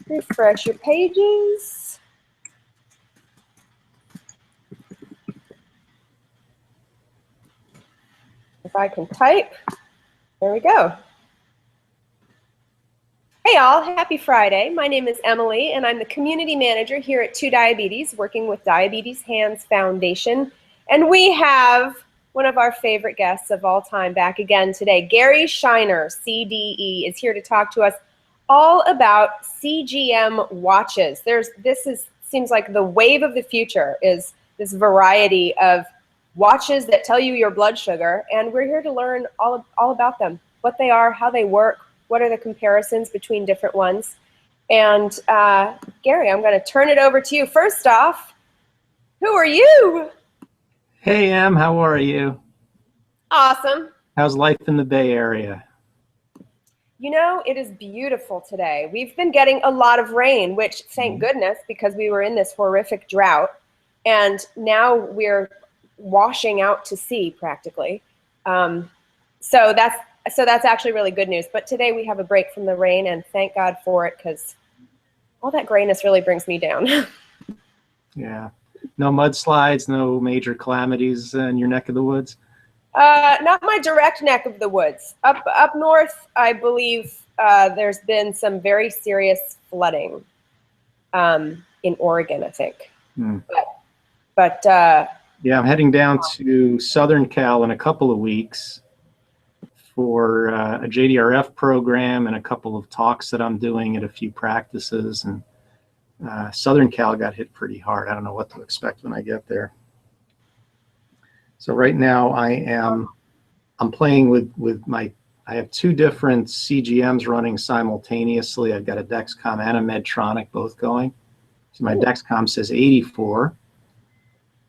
Refresh your pages. If I can type, there we go. Hey all, happy Friday. My name is Emily and I'm the community manager here at 2 Diabetes, working with Diabetes Hands Foundation. And we have one of our favorite guests of all time back again today. Gary Scheiner, CDE, is here to talk to us all about CGM watches. Seems like the wave of the future is this variety of watches that tell you your blood sugar, and we're here to learn all about them, what they are, how they work, what are the comparisons between different ones. And Gary, I'm going to turn it over to you. First off, who are you? Hey, Em, how are you? Awesome. How's life in the Bay Area? You know, it is beautiful today. We've been getting a lot of rain, which thank goodness, because we were in this horrific drought. And now we're washing out to sea practically. So that's actually really good news. But today we have a break from the rain, and thank God for it, because all that grayness really brings me down. Yeah. No mudslides, no major calamities in your neck of the woods? Not my direct neck of the woods. Up north, I believe there's been some very serious flooding in Oregon, I think. But yeah, I'm heading down to Southern Cal in a couple of weeks for a JDRF program and a couple of talks that I'm doing at a few practices. And Southern Cal got hit pretty hard. I don't know what to expect when I get there. So right now I'm playing with I have two different CGMs running simultaneously. I've got a Dexcom and a Medtronic both going. So my Dexcom says 84.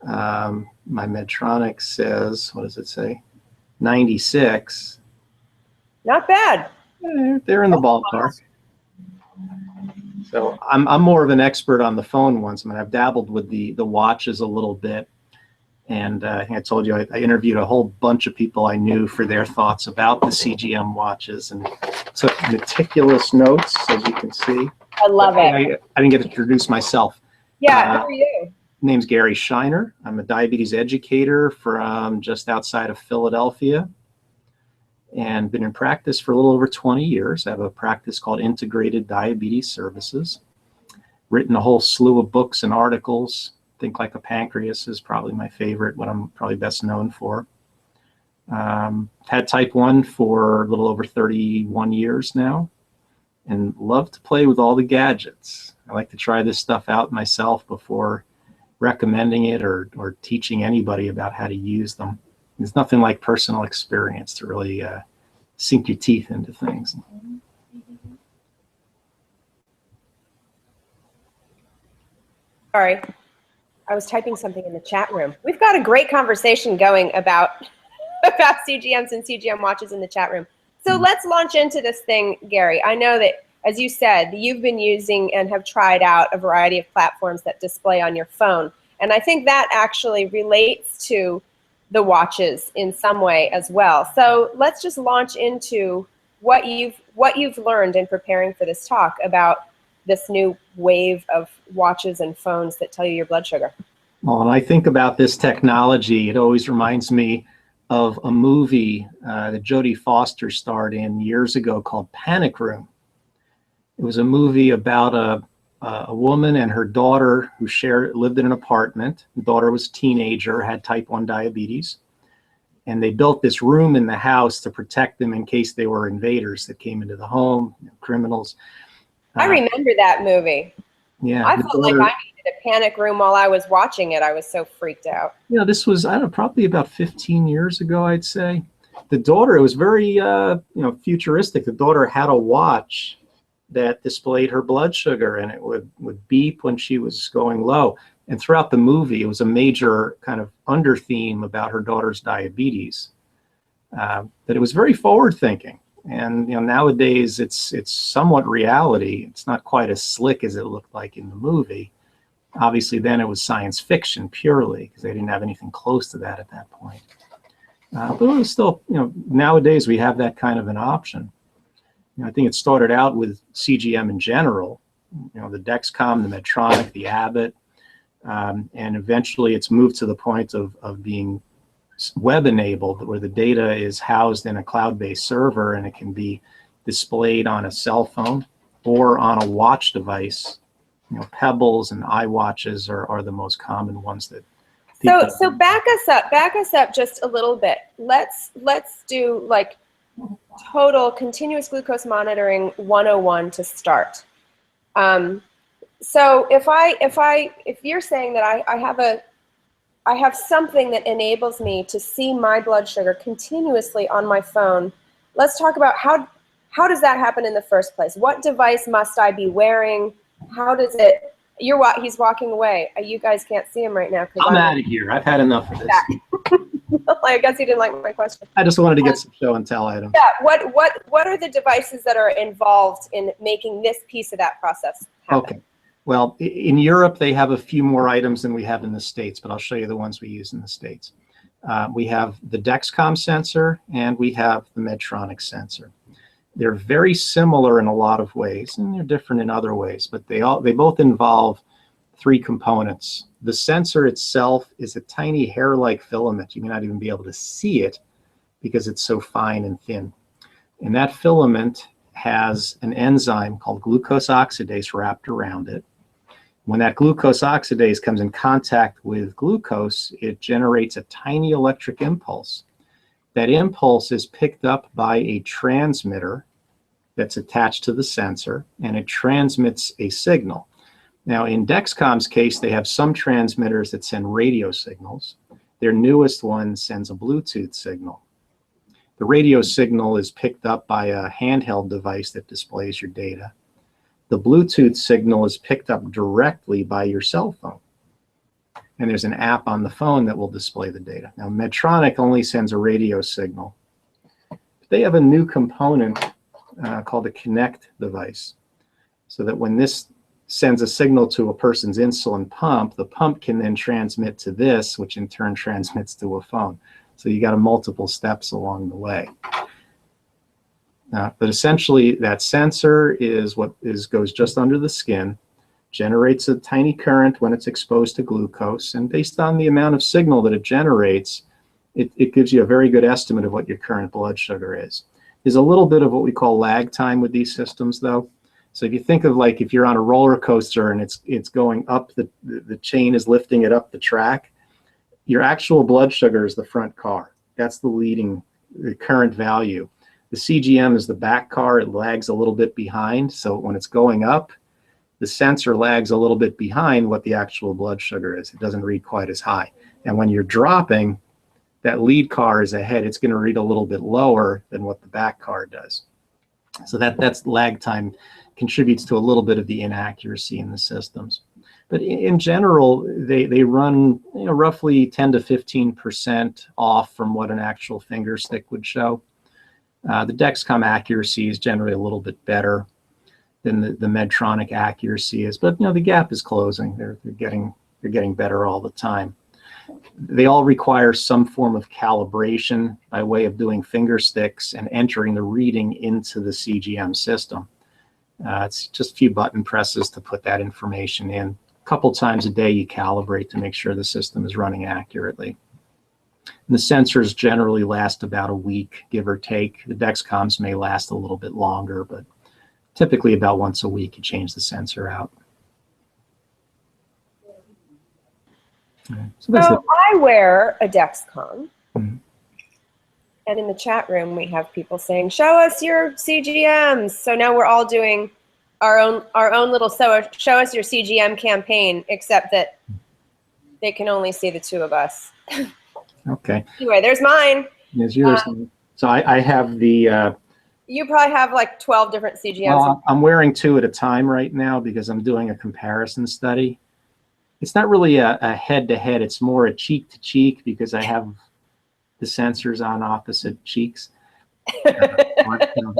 My Medtronic says, what does it say? 96. Not bad. They're in the ballpark. So I'm more of an expert on the phone ones. I mean, I've dabbled with the watches a little bit. And I think I told you I interviewed a whole bunch of people I knew for their thoughts about the CGM watches and took meticulous notes, as you can see. I love it. I didn't get to introduce myself. Yeah, who are you? Name's Gary Scheiner. I'm a diabetes educator from just outside of Philadelphia and been in practice for a little over 20 years. I have a practice called Integrated Diabetes Services. Written a whole slew of books and articles. Think Like a Pancreas is probably my favorite, what I'm probably best known for. Had type 1 for a little over 31 years now and love to play with all the gadgets. I like to try this stuff out myself before recommending it or teaching anybody about how to use them. There's nothing like personal experience to really sink your teeth into things. Sorry. I was typing something in the chat room. We've got a great conversation going about CGMs and CGM watches in the chat room. So let's launch into this thing, Gary. I know that, as you said, you've been using and have tried out a variety of platforms that display on your phone. And I think that actually relates to the watches in some way as well. So let's just launch into what you've learned in preparing for this talk about this new wave of watches and phones that tell you your blood sugar. Well, when I think about this technology, it always reminds me of a movie that Jodie Foster starred in years ago called Panic Room. It was a movie about a woman and her daughter who lived in an apartment. The daughter was a teenager, had type 1 diabetes. And they built this room in the house to protect them in case they were invaders that came into the home, criminals. I remember that movie. Yeah, I felt like I needed a panic room while I was watching it. I was so freaked out. Yeah, this was, I don't know, probably about 15 years ago, I'd say. The daughter, it was very, futuristic. The daughter had a watch that displayed her blood sugar, and it would beep when she was going low. And throughout the movie, it was a major kind of under theme about her daughter's diabetes. That it was very forward thinking. And nowadays it's somewhat reality. It's not quite as slick as it looked like in the movie. Obviously, then it was science fiction purely because they didn't have anything close to that at that point. But it was still, nowadays we have that kind of an option. I think it started out with CGM in general, the Dexcom, the Medtronic, the Abbott, and eventually it's moved to the point of being web-enabled, where the data is housed in a cloud-based server and it can be displayed on a cell phone or on a watch device. Pebbles and iWatches are the most common ones that people. So back us up just a little bit. Let's do like total continuous glucose monitoring 101 to start. So if you're saying that I have something that enables me to see my blood sugar continuously on my phone, let's talk about how does that happen in the first place? What device must I be wearing? How does it? He's walking away. You guys can't see him right now. I'm out of here. I've had enough of this. I guess he didn't like my question. I just wanted to get some show and tell items. Yeah. What are the devices that are involved in making this piece of that process happen? Okay. Well, in Europe, they have a few more items than we have in the States, but I'll show you the ones we use in the States. We have the Dexcom sensor and we have the Medtronic sensor. They're very similar in a lot of ways, and they're different in other ways, but they both involve three components. The sensor itself is a tiny hair-like filament. You may not even be able to see it because it's so fine and thin. And that filament has an enzyme called glucose oxidase wrapped around it. When that glucose oxidase comes in contact with glucose, it generates a tiny electric impulse. That impulse is picked up by a transmitter that's attached to the sensor, and it transmits a signal. Now, in Dexcom's case, they have some transmitters that send radio signals. Their newest one sends a Bluetooth signal. The radio signal is picked up by a handheld device that displays your data. The Bluetooth signal is picked up directly by your cell phone. And there's an app on the phone that will display the data. Now, Medtronic only sends a radio signal. They have a new component called a Connect device, so that when this sends a signal to a person's insulin pump, the pump can then transmit to this, which in turn transmits to a phone. So you got multiple steps along the way. But essentially, that sensor goes just under the skin, generates a tiny current when it's exposed to glucose, and based on the amount of signal that it generates, it gives you a very good estimate of what your current blood sugar is. There's a little bit of what we call lag time with these systems, though. So if you think of like if you're on a roller coaster and it's going up, the chain is lifting it up the track, your actual blood sugar is the front car. That's the current value. The CGM is the back car. It lags a little bit behind. So when it's going up, the sensor lags a little bit behind what the actual blood sugar is. It doesn't read quite as high. And when you're dropping, that lead car is ahead. It's going to read a little bit lower than what the back car does. So that's lag time contributes to a little bit of the inaccuracy in the systems. But in general, they run roughly 10 to 15% off from what an actual finger stick would show. The Dexcom accuracy is generally a little bit better than the Medtronic accuracy is, but the gap is closing. They're getting better all the time. They all require some form of calibration by way of doing finger sticks and entering the reading into the CGM system. It's just a few button presses to put that information in. A couple times a day you calibrate to make sure the system is running accurately. And the sensors generally last about a week, give or take. The Dexcoms may last a little bit longer, but typically about once a week you change the sensor out. So I wear a Dexcom, and in the chat room we have people saying, "Show us your CGMs." So now we're all doing our own little show us your CGM campaign, except that they can only see the two of us. Okay. Anyway, there's mine. There's yours. So I have the. You probably have like 12 different CGMs. Well, I'm wearing 2 at a time right now because I'm doing a comparison study. It's not really a head-to-head. It's more a cheek-to-cheek because I have the sensors on opposite cheeks. I've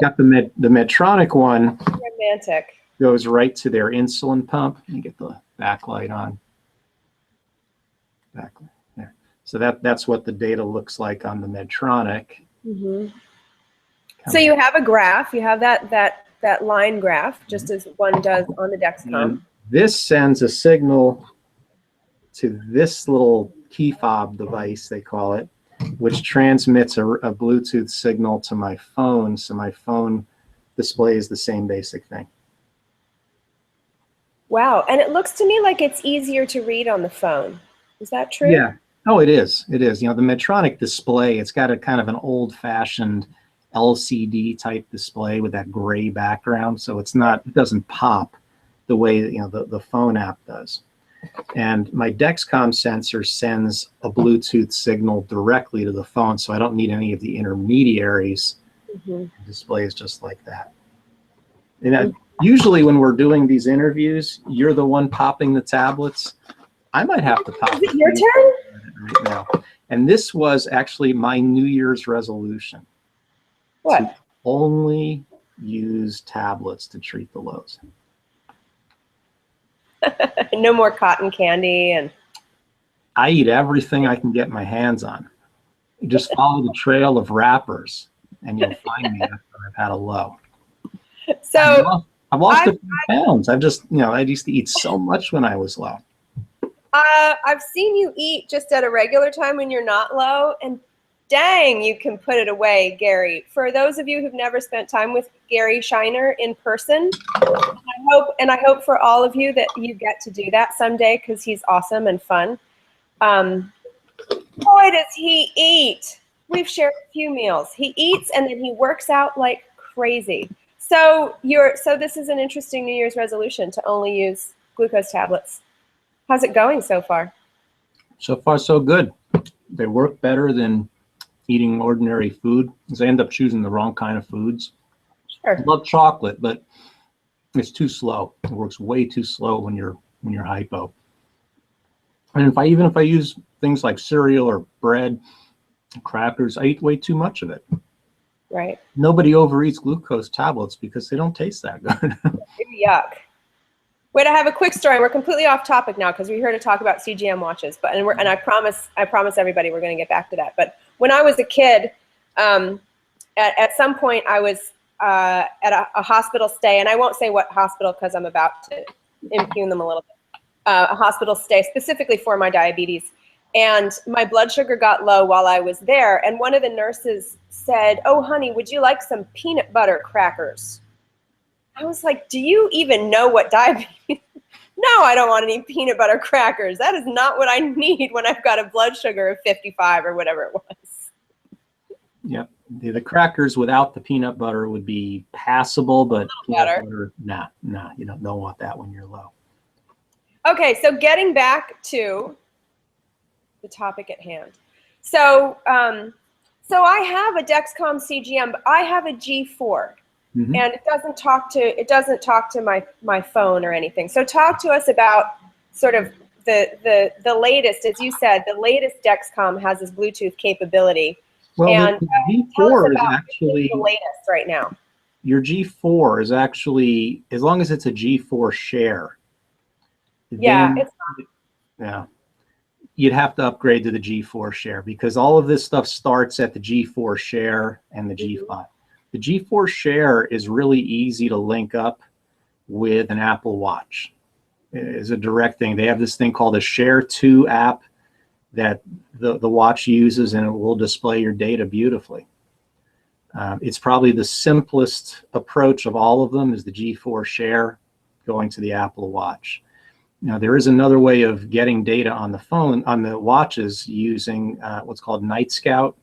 got the Medtronic one. Romantic. Goes right to their insulin pump. Let me get the backlight on. Backlight there. So that's what the data looks like on the Medtronic. Mm-hmm. So you have a graph. You have that that line graph, just as one does on the Dexcom. And this sends a signal to this little key fob device, they call it, which transmits a Bluetooth signal to my phone, so my phone displays the same basic thing. Wow, and it looks to me like it's easier to read on the phone. Is that true? Yeah. Oh, it is. It is. You know, the Medtronic display, it's got a kind of an old-fashioned LCD type display with that gray background, so it's not, it doesn't pop the way, you know, the phone app does. And my Dexcom sensor sends a Bluetooth signal directly to the phone, so I don't need any of the intermediaries. The display is just like that. And usually when we're doing these interviews, you're the one popping the tablets. I might have to pop. Is it your turn? Right now. And this was actually my New Year's resolution. What? To only use tablets to treat the lows. No more cotton candy. And I eat everything I can get my hands on. You just follow the trail of wrappers and you'll find me after I've had a low. So I've lost a few pounds. I've just, you know, I used to eat so much when I was low. I've seen you eat just at a regular time when you're not low, and dang, you can put it away, Gary. For those of you who've never spent time with Gary Scheiner in person, I hope for all of you that you get to do that someday, because he's awesome and fun. Boy, does he eat. We've shared a few meals. He eats and then he works out like crazy. So this is an interesting New Year's resolution to only use glucose tablets. How's it going so far? So far, so good. They work better than eating ordinary food, because I end up choosing the wrong kind of foods. Sure. I love chocolate, but it's too slow. It works way too slow when you're hypo. And even if I use things like cereal or bread, crackers, I eat way too much of it. Right. Nobody overeats glucose tablets because they don't taste that good. Yuck. Wait, I have a quick story. We're completely off topic now because we're here to talk about CGM watches. But and I promise everybody we're going to get back to that. But when I was a kid, at some point I was at a hospital stay, and I won't say what hospital because I'm about to impugn them a little bit. A hospital stay specifically for my diabetes, and my blood sugar got low while I was there. And one of the nurses said, "Oh, honey, would you like some peanut butter crackers?" I was like, do you even know what diabetes? No, I don't want any peanut butter crackers. That is not what I need when I've got a blood sugar of 55 or whatever it was. Yep. The crackers without the peanut butter would be passable, but peanut butter, nah, you don't want that when you're low. Okay, so getting back to the topic at hand. So I have a Dexcom CGM, but I have a G4. Mm-hmm. And it doesn't talk to my phone or anything. So talk to us about sort of the latest, as you said, the latest Dexcom has this Bluetooth capability. Well, and the G4 is actually the latest right now. Your G4 is actually, as long as it's a G4 share. Yeah, then, yeah. You'd have to upgrade to the G4 share, because all of this stuff starts at the G4 share and the G5. The G4 share is really easy to link up with an Apple Watch. It's a direct thing. They have this thing called a Share 2 app that the watch uses, and it will display your data beautifully. It's probably the simplest approach of all of them is the G4 share going to the Apple Watch. Now, there is another way of getting data on the phone, on the watches, using what's called Night Scout.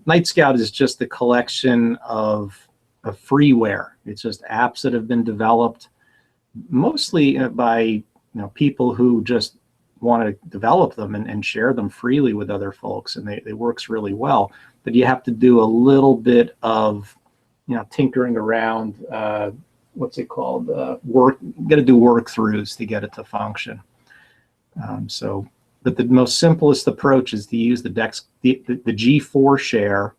Night Scout is just a collection of freeware. It's just apps that have been developed mostly by people who just want to develop them and share them freely with other folks, and it works really well. But you have to do a little bit of tinkering around. What's it called? Work. You got to do work-throughs to get it to function. But the most simplest approach is to use the G4 share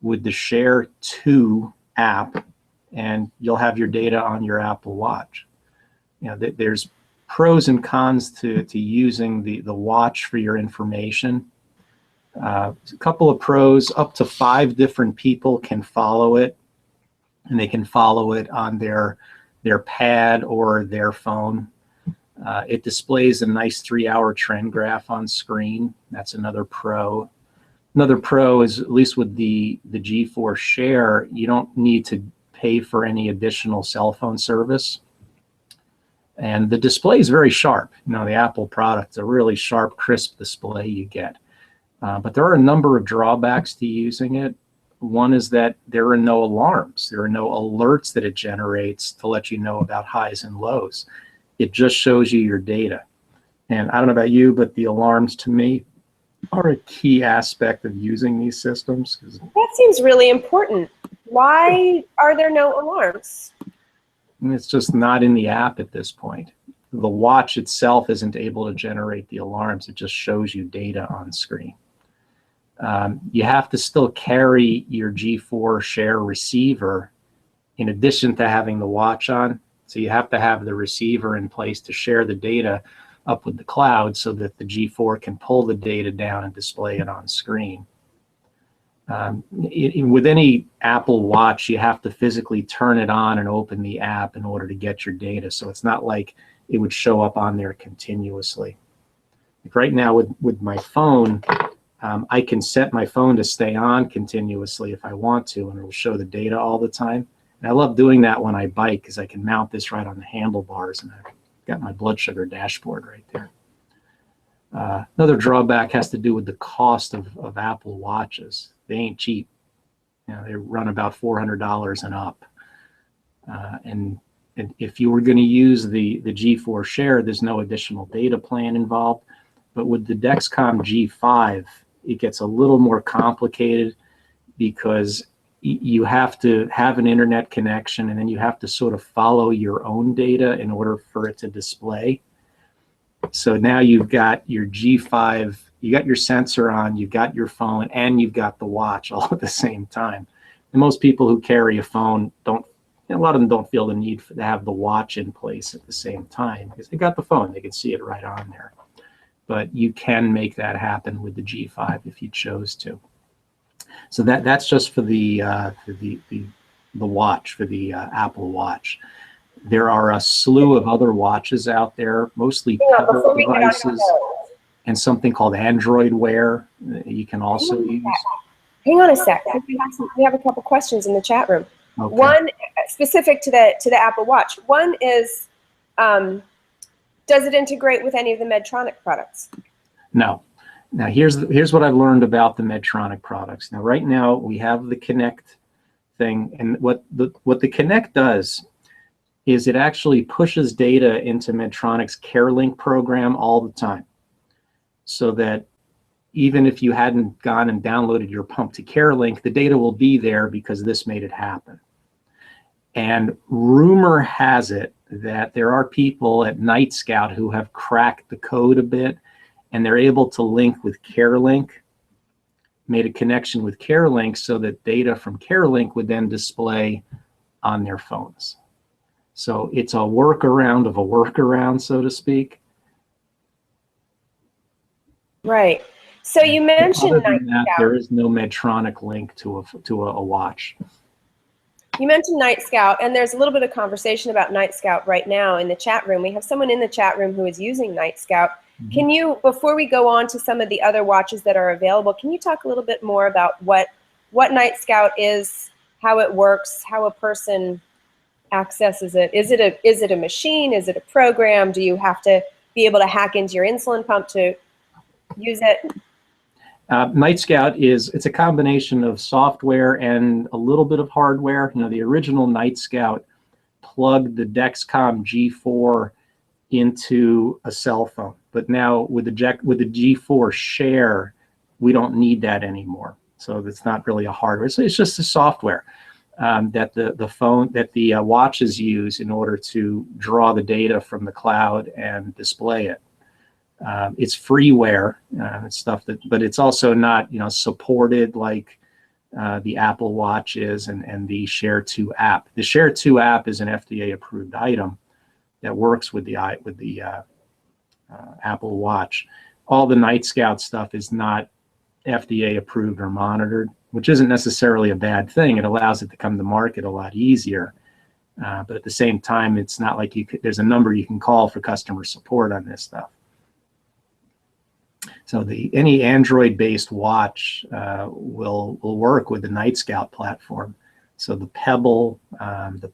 with the Share 2 app, and you'll have your data on your Apple Watch. There's pros and cons to using the watch for your information. A couple of pros: up to 5 different people can follow it. and they can follow it on their pad or their phone. It displays a nice 3-hour trend graph on screen. That's another pro. Another pro is, at least with the G4 Share, you don't need to pay for any additional cell phone service. And the display is very sharp. The Apple product's a really sharp, crisp display you get. But there are a number of drawbacks to using it. One is that there are no alarms. There are no alerts that it generates to let you know about highs and lows. It just shows you your data. And I don't know about you, but the alarms to me are a key aspect of using these systems. That seems really important. Why are there no alarms? It's just not in the app at this point. The watch itself isn't able to generate the alarms. It just shows you data on screen. You have to still carry your G4 Share receiver in addition to having the watch on. So you have to have the receiver in place to share the data up with the cloud so that the G4 can pull the data down and display it on screen. With any Apple Watch, you have to physically turn it on and open the app in order to get your data. So it's not like it would show up on there continuously. Like right now with my phone, I can set my phone to stay on continuously if I want to, and it will show the data all the time. And I love doing that when I bike because I can mount this right on the handlebars, and I've got my blood sugar dashboard right there. Another drawback has to do with the cost of Apple Watches. They ain't cheap. They run about $400 and up. And if you were going to use the G4 Share, there's no additional data plan involved. But with the Dexcom G5, it gets a little more complicated because you have to have an internet connection, and then you have to sort of follow your own data in order for it to display. So now you've got your G5, you got your sensor on, you've got your phone, and you've got the watch all at the same time. And most people who carry a phone a lot of them don't feel the need to have the watch in place at the same time because they got the phone, they can see it right on there. But you can make that happen with the G5 if you chose to. So that's just for the watch, for the Apple Watch. There are a slew of other watches out there, mostly Pebble devices, and something called Android Wear that you can also use. Hang on a sec. We have a couple questions in the chat room. Okay. One specific to the Apple Watch. One is, does it integrate with any of the Medtronic products? No. Now here's what I've learned about the Medtronic products. Now right now we have the Connect thing, and what the Connect does is it actually pushes data into Medtronic's CareLink program all the time, so that even if you hadn't gone and downloaded your pump to CareLink, the data will be there because this made it happen. And rumor has it that there are people at Night Scout who have cracked the code a bit, and they're able to link with CareLink, made a connection with CareLink so that data from CareLink would then display on their phones. So it's a workaround of a workaround, so to speak. Right. So you mentioned Night Scout. There is no Medtronic link to a watch. You mentioned Night Scout, and there's a little bit of conversation about Night Scout right now in the chat room. We have someone in the chat room who is using Night Scout. Mm-hmm. Can you, before we go on to some of the other watches that are available, can you talk a little bit more about what Night Scout is, how it works, how a person accesses it? Is it a machine? Is it a program? Do you have to be able to hack into your insulin pump to use it? Night Scout it's a combination of software and a little bit of hardware. The original Night Scout plugged the Dexcom G4 into a cell phone, but now with the G4 Share, we don't need that anymore. So it's not really a hardware. So it's just the software that the watches use in order to draw the data from the cloud and display it. It's freeware stuff but it's also not supported like the Apple Watch is and the Share 2 app. The Share 2 app is an FDA approved item that works with the Apple Watch. All the Night Scout stuff is not FDA approved or monitored, which isn't necessarily a bad thing. It allows it to come to market a lot easier. But at the same time, it's not like there's a number you can call for customer support on this stuff. So any Android-based watch will work with the Night Scout platform. So the Pebble,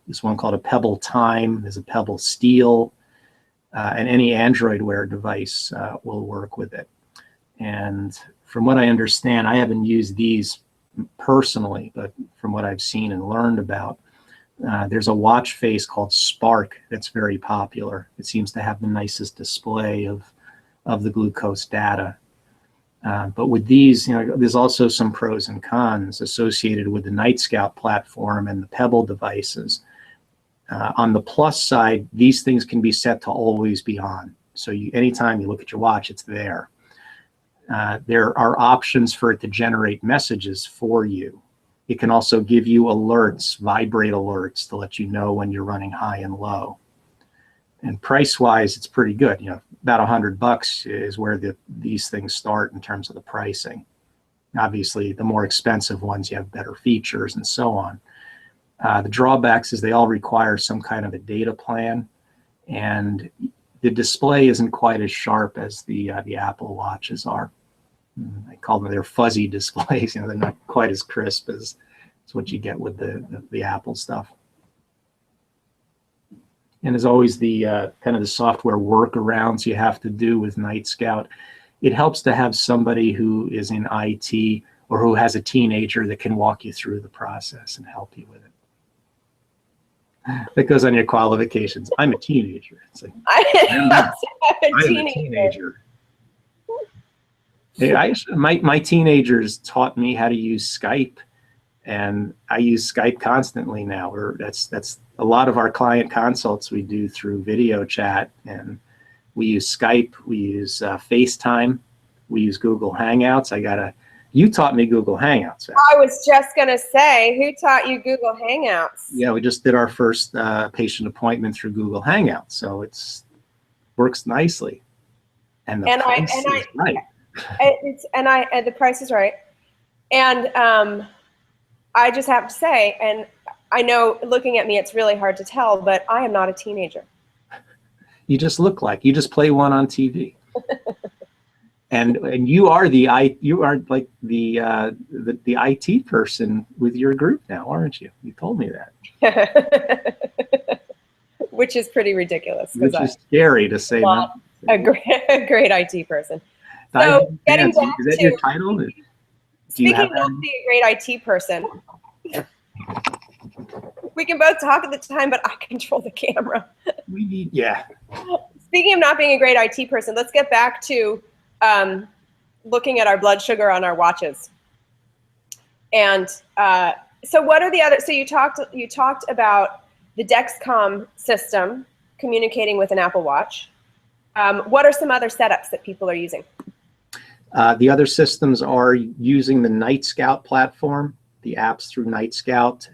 there's one called a Pebble Time, there's a Pebble Steel, and any Android Wear device will work with it. And from what I understand, I haven't used these personally, but from what I've seen and learned about, there's a watch face called Spark that's very popular. It seems to have the nicest display of the glucose data. But with these, there's also some pros and cons associated with the Night Scout platform and the Pebble devices. On the plus side, these things can be set to always be on. So anytime you look at your watch, it's there. There are options for it to generate messages for you. It can also give you alerts, vibrate alerts, to let you know when you're running high and low. And price-wise, it's pretty good. About $100 is where these things start in terms of the pricing. Obviously, the more expensive ones, you have better features and so on. The drawbacks is they all require some kind of a data plan, and the display isn't quite as sharp as the Apple Watches are. I call them their fuzzy displays. They're not quite as crisp as what you get with the Apple stuff. And there's always the kind of the software workarounds you have to do with Night Scout. It helps to have somebody who is in IT or who has a teenager that can walk you through the process and help you with it. That goes on your qualifications. I'm a teenager. It's like, I'm a teenager. My teenagers taught me how to use Skype, and I use Skype constantly now. That's a lot of our client consults we do through video chat, and we use Skype, we use FaceTime, we use Google Hangouts. You taught me Google Hangouts. Actually. I was just gonna say, who taught you Google Hangouts? Yeah, we just did our first patient appointment through Google Hangouts, so works nicely, and the price is right. The price is right, and I just have to say, and I know looking at me, it's really hard to tell, but I am not a teenager. You just look like you just play one on TV, and you are like the IT person with your group now, aren't you? You told me that, which is pretty ridiculous. Which is scary to say. Not a great IT person. So getting back is that to your title? Speaking of being a great IT person, we can both talk at the time, but I control the camera. Yeah. Speaking of not being a great IT person, let's get back to looking at our blood sugar on our watches. And so what are the other? So you talked about the Dexcom system communicating with an Apple Watch. What are some other setups that people are using? The other systems are using the Night Scout platform, the apps through Night Scout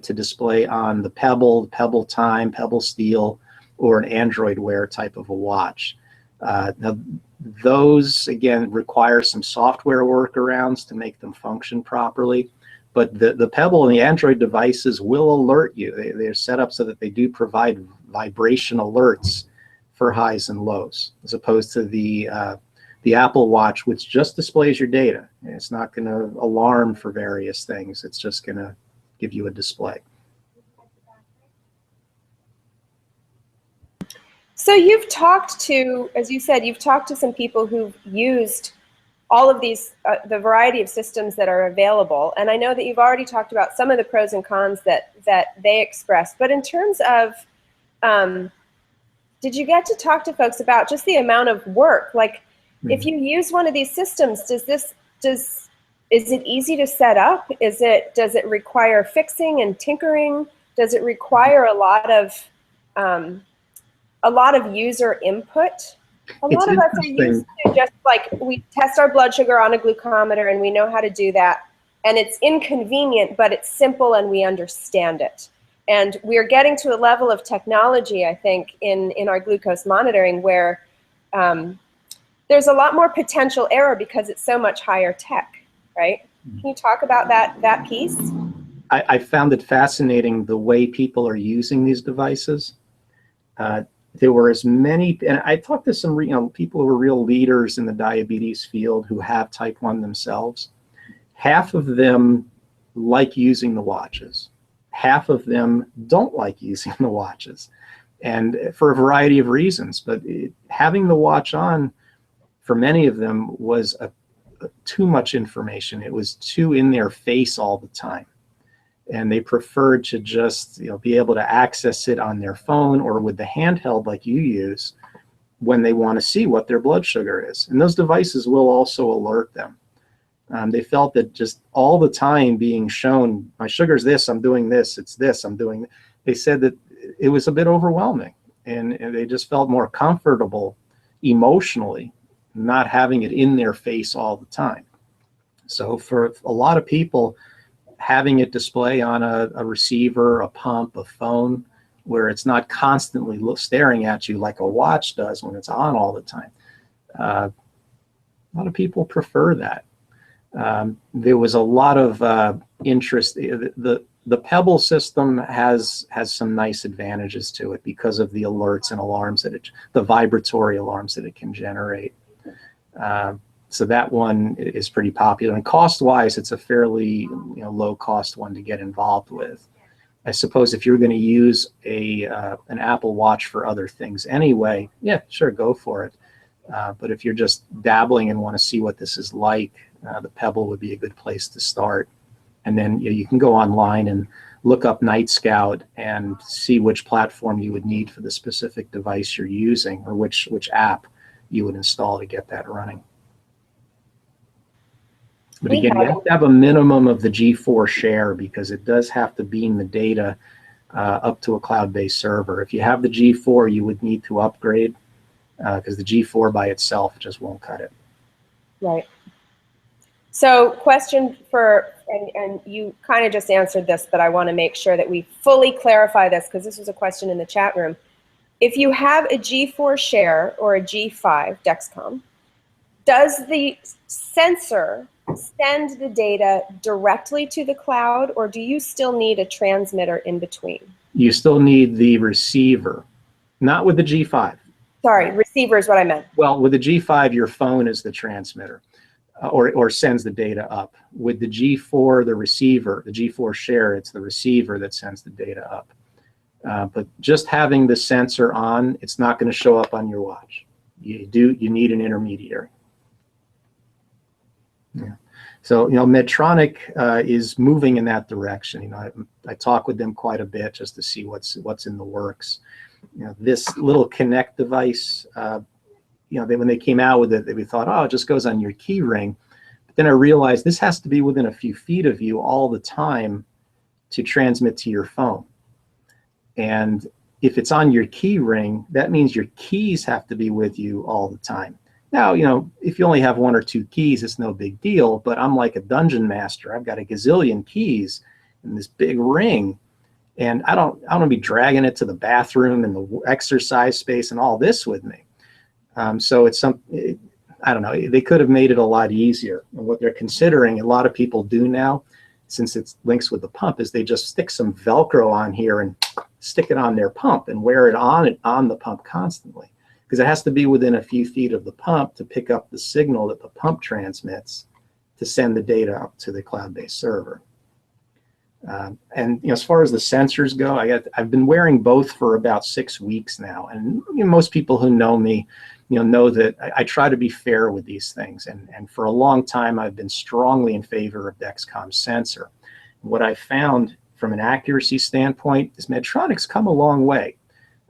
to display on the Pebble, Pebble Time, Pebble Steel, or an Android Wear type of a watch. Now, those, again, require some software workarounds to make them function properly. But the Pebble and the Android devices will alert you. They're set up so that they do provide vibration alerts for highs and lows, as opposed to the Apple Watch, which just displays your data. And it's not going to alarm for various things. It's just going to give you a display. So you've talked to, as you said, you've talked to some people who've used all of these, the variety of systems that are available. And I know that you've already talked about some of the pros and cons that they express. But in terms of, did you get to talk to folks about just the amount of work? Like, if you use one of these systems, is it easy to set up? Does it require fixing and tinkering? Does it require a lot of user input? A lot of us are used to just like, we test our blood sugar on a glucometer and we know how to do that. And it's inconvenient, but it's simple and we understand it. And we're getting to a level of technology, I think, in our glucose monitoring where there's a lot more potential error because it's so much higher tech, right? Can you talk about that piece? I found it fascinating the way people are using these devices. There were as many, and I talked to some people who are real leaders in the diabetes field who have type 1 themselves. Half of them like using the watches. Half of them don't like using the watches, and for a variety of reasons. But having the watch on, for many of them, was too much information. It was too in their face all the time. And they preferred to just be able to access it on their phone or with the handheld like you use when they want to see what their blood sugar is. And those devices will also alert them. They felt that just all the time being shown, my sugar's this, I'm doing this, it's this, I'm doing. They said that it was a bit overwhelming, and they just felt more comfortable emotionally not having it in their face all the time. So for a lot of people, having it display on a receiver, a pump, a phone, where it's not constantly staring at you like a watch does when it's on all the time. A lot of people prefer that. There was a lot of interest. The Pebble system has some nice advantages to it because of the alerts and alarms the vibratory alarms that it can generate. So that one is pretty popular, and cost-wise, it's a fairly low-cost one to get involved with. I suppose if you're going to use an Apple Watch for other things anyway, yeah, sure, go for it. But if you're just dabbling and want to see what this is like, the Pebble would be a good place to start. And then you can go online and look up Night Scout and see which platform you would need for the specific device you're using, or which app you would install to get that running. But again, you have to have a minimum of the G4 share because it does have to beam the data up to a cloud-based server. If you have the G4, you would need to upgrade because the G4 by itself just won't cut it. Right. So question and you kind of just answered this, but I want to make sure that we fully clarify this because this was a question in the chat room. If you have a G4 share or a G5 Dexcom, does the sensor send the data directly to the cloud, or do you still need a transmitter in between? You still need the receiver, not with the G5. Sorry, receiver is what I meant. Well, with the G5, your phone is the transmitter, or sends the data up. With the G4, the receiver, the G4 share, it's the receiver that sends the data up. But just having the sensor on, it's not going to show up on your watch. You need an intermediary. Yeah. So, Medtronic is moving in that direction. I talk with them quite a bit just to see what's in the works. This little Connect device, when they came out with it, we thought, oh, it just goes on your key ring. But then I realized this has to be within a few feet of you all the time to transmit to your phone. And if it's on your key ring, that means your keys have to be with you all the time. Now, if you only have one or two keys, it's no big deal, but I'm like a dungeon master. I've got a gazillion keys in this big ring, and I don't want to be dragging it to the bathroom and the exercise space and all this with me. So I don't know, they could have made it a lot easier. And what they're considering, a lot of people do now, since it links with the pump, is they just stick some Velcro on here and stick it on their pump and wear it on the pump constantly. Because it has to be within a few feet of the pump to pick up the signal that the pump transmits to send the data up to the cloud-based server. And as far as the sensors go, I've been wearing both for about 6 weeks now, and most people who know me, know that I try to be fair with these things. And for a long time, I've been strongly in favor of Dexcom's sensor. What I found from an accuracy standpoint is Medtronic's come a long way.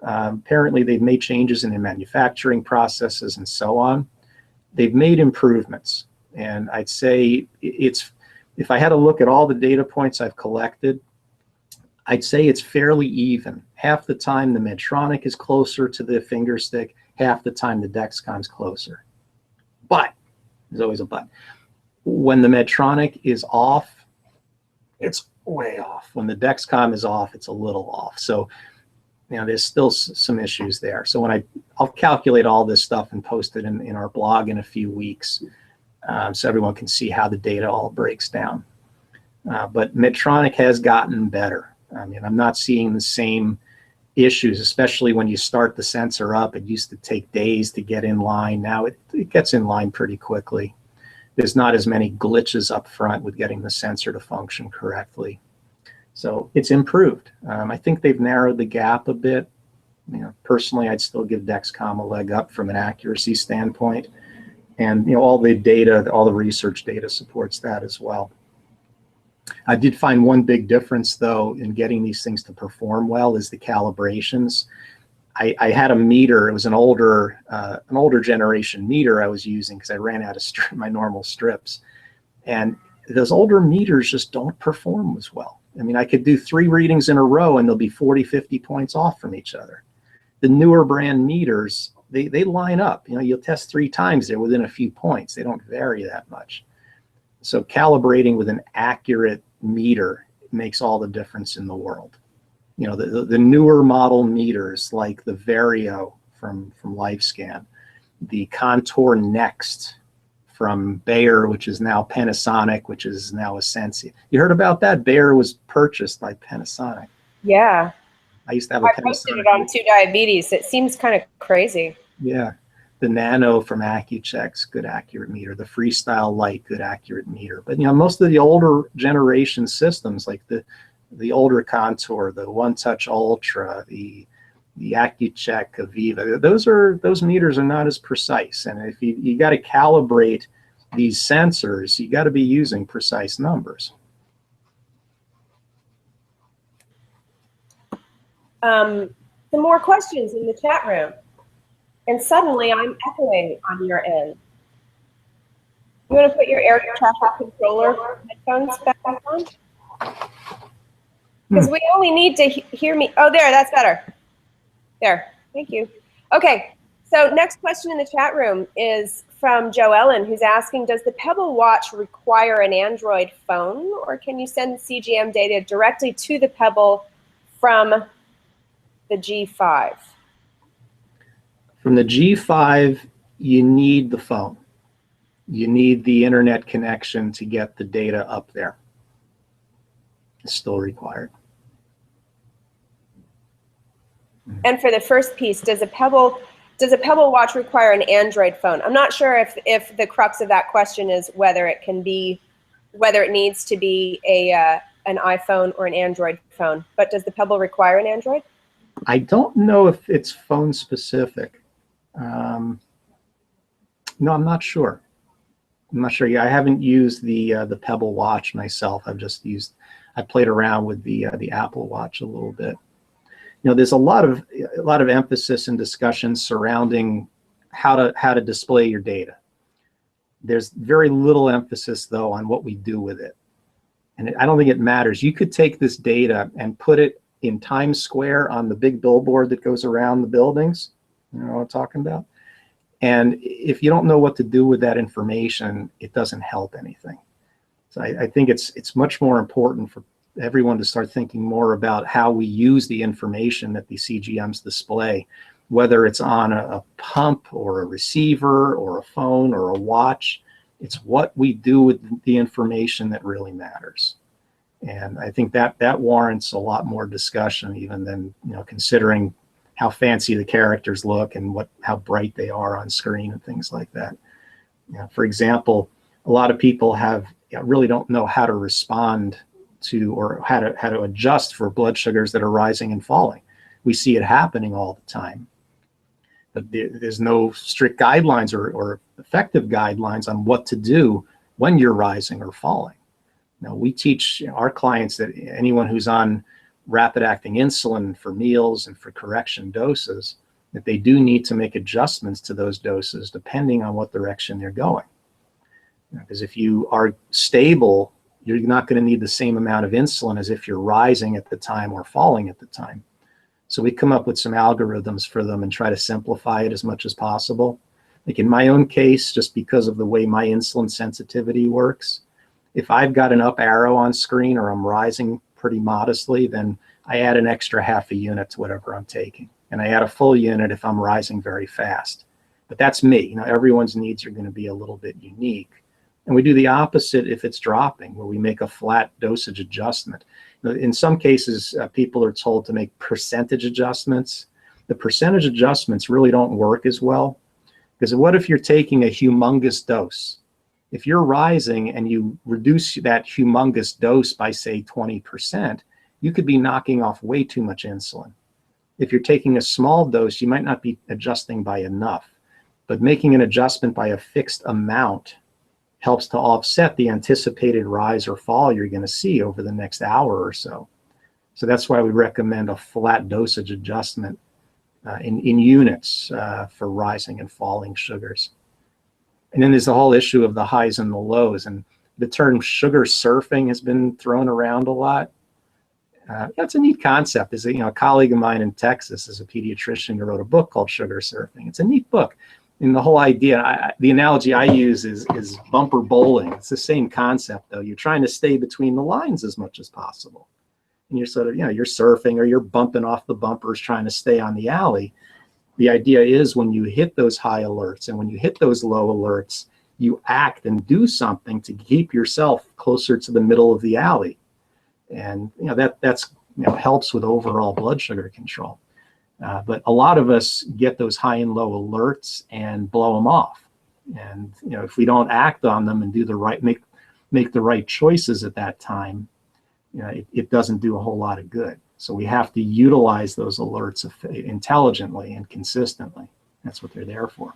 Apparently, they've made changes in their manufacturing processes and so on. They've made improvements, and I'd say if I had to look at all the data points I've collected, I'd say it's fairly even. Half the time the Medtronic is closer to the finger stick, half the time the Dexcom's closer. But, there's always a but. When the Medtronic is off, it's way off. When the Dexcom is off, it's a little off. So, there's still some issues there. So I'll calculate all this stuff and post it in our blog in a few weeks. so everyone can see how the data all breaks down. But Medtronic has gotten better. I mean, I'm not seeing the same issues, especially when you start the sensor up. It used to take days to get in line. Now it gets in line pretty quickly. There's not as many glitches up front with getting the sensor to function correctly. So it's improved. I think they've narrowed the gap a bit. You know, personally, I'd still give Dexcom a leg up from an accuracy standpoint. And you know, all the data, all the research data supports that as well. I did find one big difference, though, in getting these things to perform well is the calibrations. I had a meter. It was an older generation meter I was using because I ran out of my normal strips. And those older meters just don't perform as well. I mean, I could do 3 readings in a row and they'll be 40, 50 points off from each other. The newer brand meters, they line up. You know, you'll test 3 times, they're within a few points. They don't vary that much. So calibrating with an accurate meter makes all the difference in the world. You know, the newer model meters like the Vario from LifeScan, the Contour Next from Bayer, which is now Panasonic, which is now Essentia. You heard about that? Bayer was purchased by Panasonic. Yeah. I used to have a Panasonic. I posted it on 2 Diabetes. It seems kind of crazy. Yeah. The Nano from Accucheck's good accurate meter. The Freestyle Lite, good accurate meter. But you know, most of the older generation systems, like the older Contour, the One Touch Ultra, the Accucheck Aviva, those meters are not as precise. And if you got to calibrate these sensors, you got to be using precise numbers. Some more questions in the chat room. And suddenly I'm echoing on your end. You want to put your air traffic controller headphones back on? Because we only need to hear me. Oh, there, that's better. There, thank you. Okay, so next question in the chat room is from Joe Ellen, who's asking, does the Pebble Watch require an Android phone, or can you send CGM data directly to the Pebble from the G5? From the G5, you need the phone. You need the internet connection to get the data up there. It's still required. And for the first piece, does a Pebble Watch require an Android phone? I'm not sure if the crux of that question is whether it needs to be an iPhone or an Android phone. But does the Pebble require an Android? I don't know if it's phone specific. No, I'm not sure. Yeah, I haven't used the Pebble Watch myself. I played around with the Apple Watch a little bit. You know, there's a lot of emphasis and discussion surrounding how to display your data. There's very little emphasis, though, on what we do with it. And I don't think it matters. You could take this data and put it in Times Square on the big billboard that goes around the buildings. You know what I'm talking about? And if you don't know what to do with that information, it doesn't help anything. So I think it's much more important for everyone to start thinking more about how we use the information that the CGMs display, whether it's on a pump or a receiver or a phone or a watch. It's what we do with the information that really matters. And I think that warrants a lot more discussion, even than, you know, considering how fancy the characters look and how bright they are on screen and things like that. You know, for example, a lot of people really don't know how to respond to, or how to adjust for blood sugars that are rising and falling. We see it happening all the time, but there's no strict guidelines or effective guidelines on what to do when you're rising or falling. Now, we teach our clients that anyone who's on rapid-acting insulin for meals and for correction doses, that they do need to make adjustments to those doses depending on what direction they're going. Because if you are stable, you're not going to need the same amount of insulin as if you're rising at the time or falling at the time. So we come up with some algorithms for them and try to simplify it as much as possible. Like in my own case, just because of the way my insulin sensitivity works, if I've got an up arrow on screen or I'm rising pretty modestly, then I add an extra half a unit to whatever I'm taking. And I add a full unit if I'm rising very fast. But that's me. You know, everyone's needs are going to be a little bit unique. And we do the opposite if it's dropping, where we make a flat dosage adjustment. In some cases, people are told to make percentage adjustments. The percentage adjustments really don't work as well, because what if you're taking a humongous dose? If you're rising and you reduce that humongous dose by, say, 20%, you could be knocking off way too much insulin. If you're taking a small dose, you might not be adjusting by enough, but making an adjustment by a fixed amount helps to offset the anticipated rise or fall you're going to see over the next hour or so. So that's why we recommend a flat dosage adjustment in units for rising and falling sugars. And then there's the whole issue of the highs and the lows. And the term sugar surfing has been thrown around a lot. That's a neat concept. A colleague of mine in Texas is a pediatrician who wrote a book called Sugar Surfing. It's a neat book. And the whole idea, the analogy I use is bumper bowling. It's the same concept, though. You're trying to stay between the lines as much as possible. And you're sort of, you're surfing or you're bumping off the bumpers trying to stay on the alley. The idea is when you hit those high alerts and when you hit those low alerts, you act and do something to keep yourself closer to the middle of the alley. And that's helps with overall blood sugar control. But a lot of us get those high and low alerts and blow them off. And if we don't act on them and do the right, make the right choices at that time, it doesn't do a whole lot of good. So we have to utilize those alerts intelligently and consistently. That's what they're there for.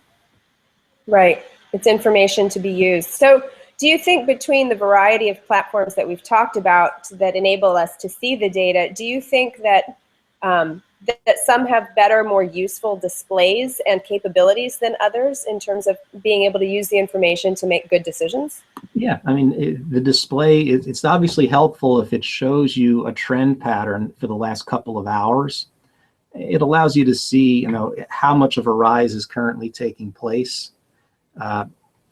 Right. It's information to be used. So do you think between the variety of platforms that we've talked about that enable us to see the data, do you think that that some have better, more useful displays and capabilities than others in terms of being able to use the information to make good decisions? Yeah, I mean, the display, it's obviously helpful if it shows you a trend pattern for the last couple of hours. It allows you to see, how much of a rise is currently taking place. To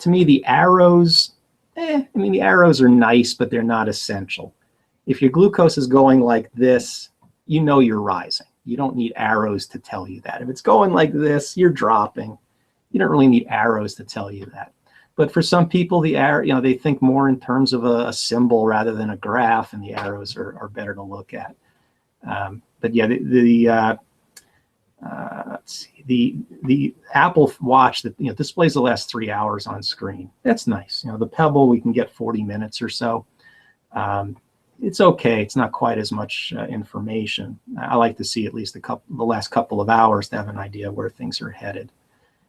me, the arrows, the arrows are nice, but they're not essential. If your glucose is going like this, you're rising. You don't need arrows to tell you that. If it's going like this, you're dropping. You don't really need arrows to tell you that. But for some people, the arrow, they think more in terms of a symbol rather than a graph, and the arrows are better to look at. But yeah, let's see, the Apple Watch that displays the last 3 hours on screen. That's nice. The Pebble, we can get 40 minutes or so. It's okay. It's not quite as much information. I like to see at least the last couple of hours to have an idea where things are headed.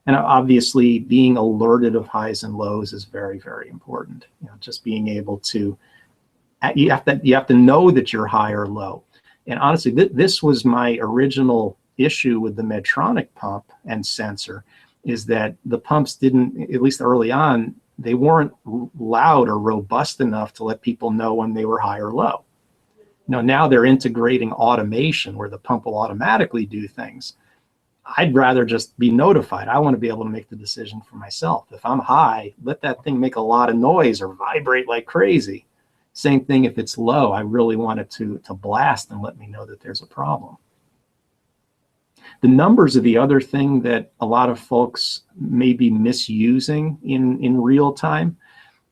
And obviously, being alerted of highs and lows is very, very important. Just being able to, you have to know that you're high or low. And honestly, this was my original issue with the Medtronic pump and sensor, is that the pumps didn't, at least early on, they weren't loud or robust enough to let people know when they were high or low. Now they're integrating automation where the pump will automatically do things. I'd rather just be notified. I want to be able to make the decision for myself. If I'm high, let that thing make a lot of noise or vibrate like crazy. Same thing if it's low. I really want it to blast and let me know that there's a problem. The numbers are the other thing that a lot of folks may be misusing in real time.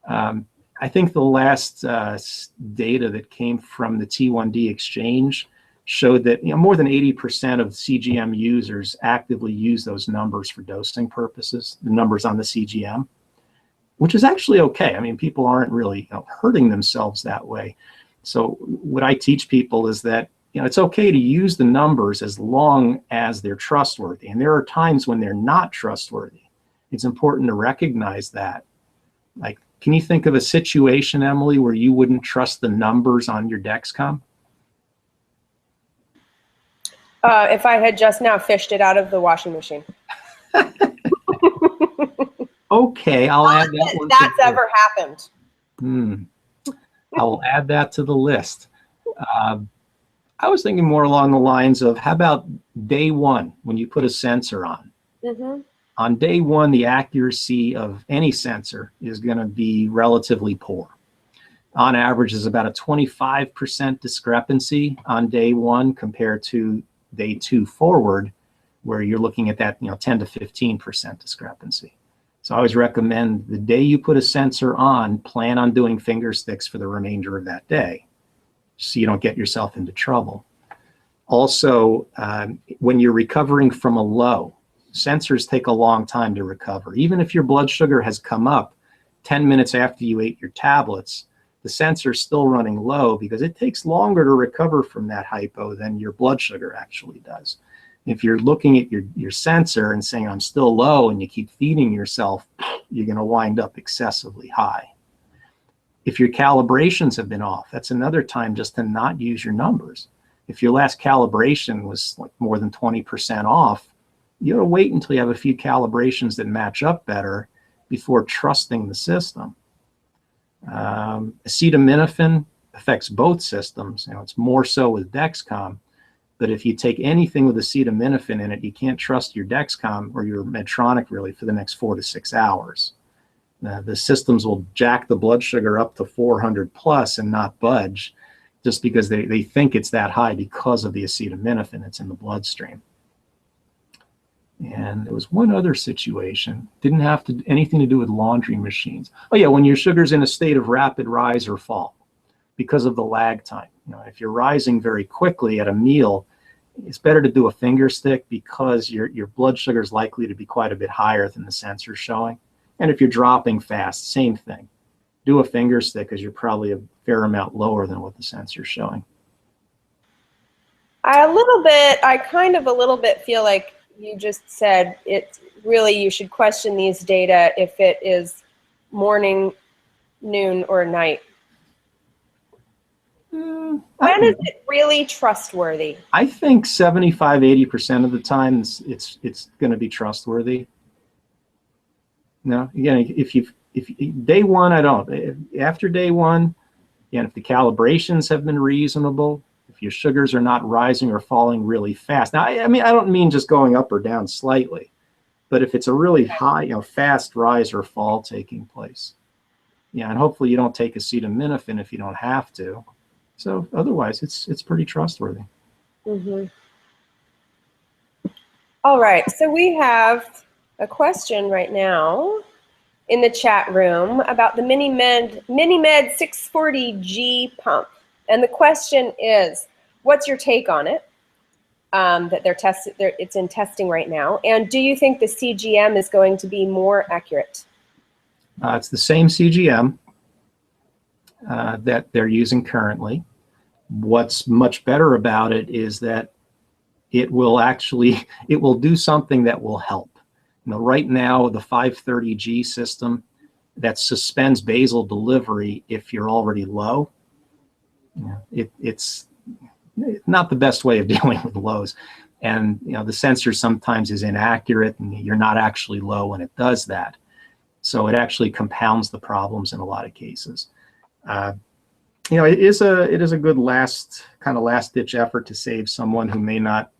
I think the last data that came from the T1D exchange showed that more than 80% of CGM users actively use those numbers for dosing purposes, the numbers on the CGM, which is actually okay. I mean, people aren't really hurting themselves that way. So what I teach people is that it's okay to use the numbers as long as they're trustworthy. And there are times when they're not trustworthy. It's important to recognize that. Like, can you think of a situation, Emily, where you wouldn't trust the numbers on your Dexcom? If I had just now fished it out of the washing machine. Okay, I'll add that one. That's ever happened. I will add that to the list. I was thinking more along the lines of, how about day one when you put a sensor on? Mm-hmm. On day one, the accuracy of any sensor is going to be relatively poor. On average, is about a 25% discrepancy on day one compared to day two forward, where you're looking at that 10 to 15% discrepancy. So I always recommend the day you put a sensor on, plan on doing finger sticks for the remainder of that day, so you don't get yourself into trouble. Also, when you're recovering from a low, sensors take a long time to recover. Even if your blood sugar has come up 10 minutes after you ate your tablets, the sensor's still running low because it takes longer to recover from that hypo than your blood sugar actually does. If you're looking at your sensor and saying, I'm still low, and you keep feeding yourself, you're going to wind up excessively high. If your calibrations have been off, that's another time just to not use your numbers. If your last calibration was like more than 20% off, you ought to wait until you have a few calibrations that match up better before trusting the system. Acetaminophen affects both systems. It's more so with Dexcom, but if you take anything with acetaminophen in it, you can't trust your Dexcom or your Medtronic really for the next 4 to 6 hours. The systems will jack the blood sugar up to 400 plus and not budge, just because they think it's that high because of the acetaminophen that's in the bloodstream. And there was one other situation, didn't have anything to do with laundry machines. Oh yeah, when your sugar's in a state of rapid rise or fall because of the lag time. If you're rising very quickly at a meal, it's better to do a finger stick because your blood sugar is likely to be quite a bit higher than the sensor's showing. And if you're dropping fast, same thing. Do a finger stick because you're probably a fair amount lower than what the sensor's showing. I kind of a little bit feel like you just said it really, you should question these data if it is morning, noon, or night. When is it really trustworthy? I think 75–80% of the time it's going to be trustworthy. No, again, if day one, I don't. After day one, and if the calibrations have been reasonable, if your sugars are not rising or falling really fast. Now, I mean, I don't mean just going up or down slightly, but if it's a really high, fast rise or fall taking place. Yeah, and hopefully you don't take acetaminophen if you don't have to. So otherwise, it's pretty trustworthy. Mm-hmm. All right, so we have a question right now in the chat room about the MiniMed 640G pump. And the question is, what's your take on it? That it's in testing right now. And do you think the CGM is going to be more accurate? It's the same CGM that they're using currently. What's much better about it is that it will do something that will help. Right now, the 530G system that suspends basal delivery if you're already low, it's not the best way of dealing with lows. And the sensor sometimes is inaccurate and you're not actually low when it does that. So it actually compounds the problems in a lot of cases. It is a good last ditch effort to save someone who may not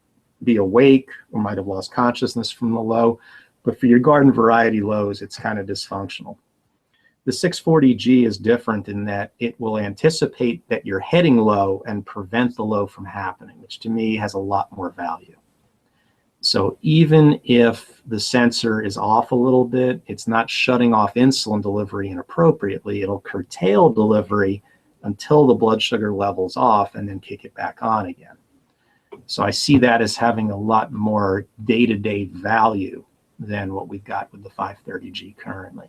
be awake or might have lost consciousness from the low. But for your garden variety lows, it's kind of dysfunctional. The 640G is different in that it will anticipate that you're heading low and prevent the low from happening, which to me has a lot more value. So even if the sensor is off a little bit, it's not shutting off insulin delivery inappropriately. It'll curtail delivery until the blood sugar level's off and then kick it back on again. So I see that as having a lot more day-to-day value than what we've got with the 530G currently.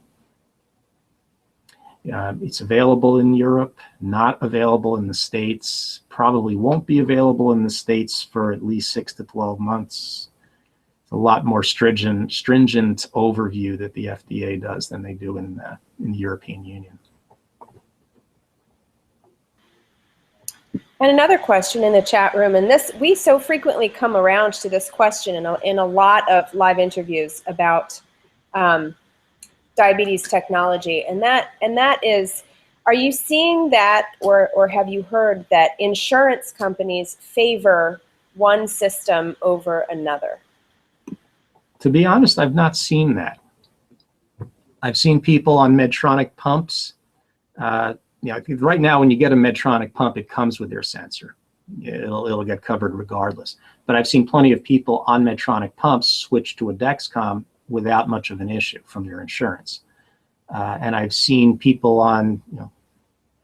It's available in Europe, not available in the States, probably won't be available in the States for at least 6 to 12 months. It's a lot more stringent overview that the FDA does than they do in the European Union. And another question in the chat room, and we so frequently come around to this question in a lot of live interviews about diabetes technology, and that is, are you seeing that, or have you heard that insurance companies favor one system over another? To be honest, I've not seen that. I've seen people on Medtronic pumps. Right now, when you get a Medtronic pump, it comes with their sensor. It'll get covered regardless. But I've seen plenty of people on Medtronic pumps switch to a Dexcom without much of an issue from their insurance. And I've seen people on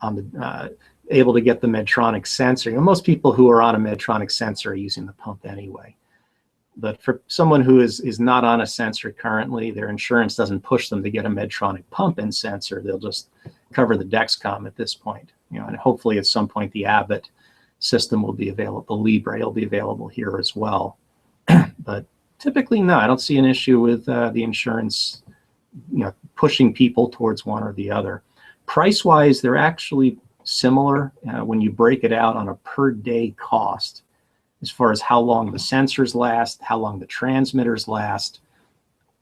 the able to get the Medtronic sensor. Most people who are on a Medtronic sensor are using the pump anyway. But for someone who is not on a sensor currently, their insurance doesn't push them to get a Medtronic pump and sensor. They'll just cover the Dexcom at this point. And hopefully at some point the Abbott system will be available. The Libre will be available here as well. But typically, no, I don't see an issue with the insurance, pushing people towards one or the other. Price-wise, they're actually similar when you break it out on a per-day cost, as far as how long the sensors last, how long the transmitters last.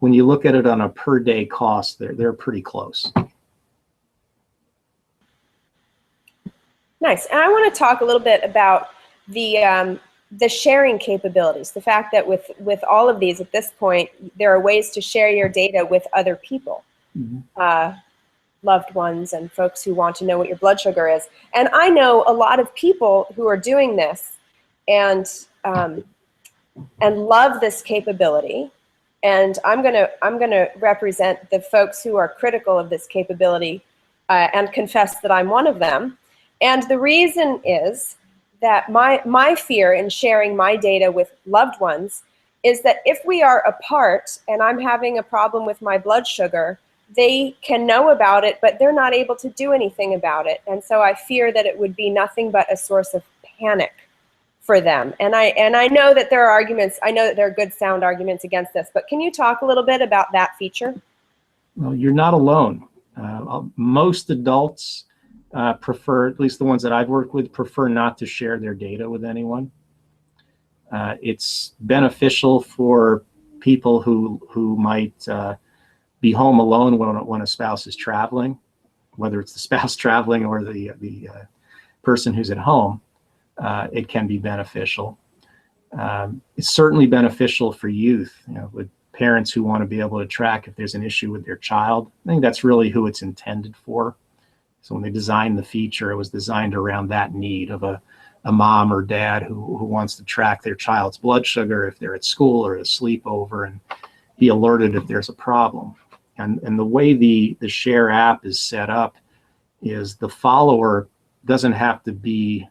When you look at it on a per-day cost, they're pretty close. Nice. And I want to talk a little bit about the sharing capabilities. The fact that with all of these at this point, there are ways to share your data with other people, loved ones and folks who want to know what your blood sugar is. And I know a lot of people who are doing this and love this capability. And I'm gonna represent the folks who are critical of this capability and confess that I'm one of them. And the reason is that my fear in sharing my data with loved ones is that if we are apart and I'm having a problem with my blood sugar, they can know about it, but they're not able to do anything about it. And so I fear that it would be nothing but a source of panic for them. And I know that there are arguments, I know that there are good sound arguments against this, but can you talk a little bit about that feature? Well, you're not alone. Most adults prefer, at least the ones that I've worked with, prefer not to share their data with anyone. It's beneficial for people who might be home alone when a spouse is traveling, whether it's the spouse traveling or the person who's at home. It can be beneficial. It's certainly beneficial for youth, with parents who want to be able to track if there's an issue with their child. I think that's really who it's intended for. So when they designed the feature, it was designed around that need of a mom or dad who wants to track their child's blood sugar if they're at school or at a sleepover and be alerted if there's a problem. And the way the Share app is set up is the follower doesn't have to be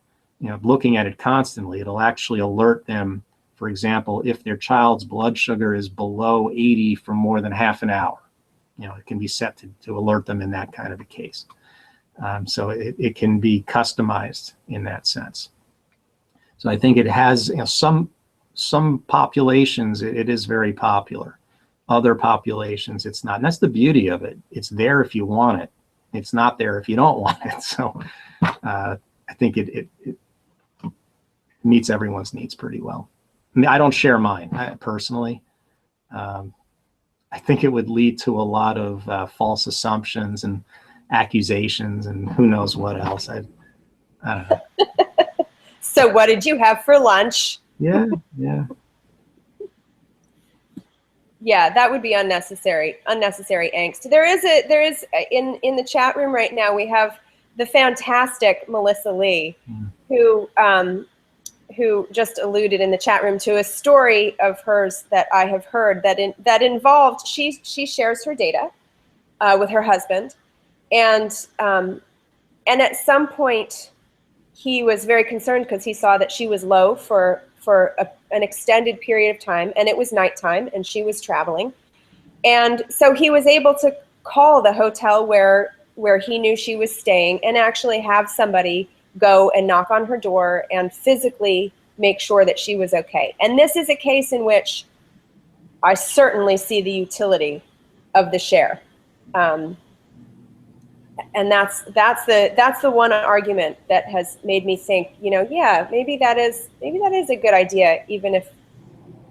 looking at it constantly. It'll actually alert them, for example, if their child's blood sugar is below 80 for more than half an hour. It can be set to alert them in that kind of a case. So it can be customized in that sense. So I think it has some populations, it is very popular. Other populations, it's not. And that's the beauty of it. It's there if you want it. It's not there if you don't want it. So I think it meets everyone's needs pretty well. I mean, I don't share mine personally. I think it would lead to a lot of false assumptions and accusations and who knows what else. I don't know. So what did you have for lunch? Yeah. Yeah, that would be unnecessary angst. There is in the chat room right now, we have the fantastic Melissa Lee, who just alluded in the chat room to a story of hers that I have heard that involved, she shares her data with her husband, and at some point he was very concerned because he saw that she was low for an extended period of time, and it was nighttime and she was traveling. And so he was able to call the hotel where he knew she was staying and actually have somebody go and knock on her door and physically make sure that she was okay. And this is a case in which I certainly see the utility of the Share. And that's the one argument that has made me think, yeah, maybe that is a good idea, even if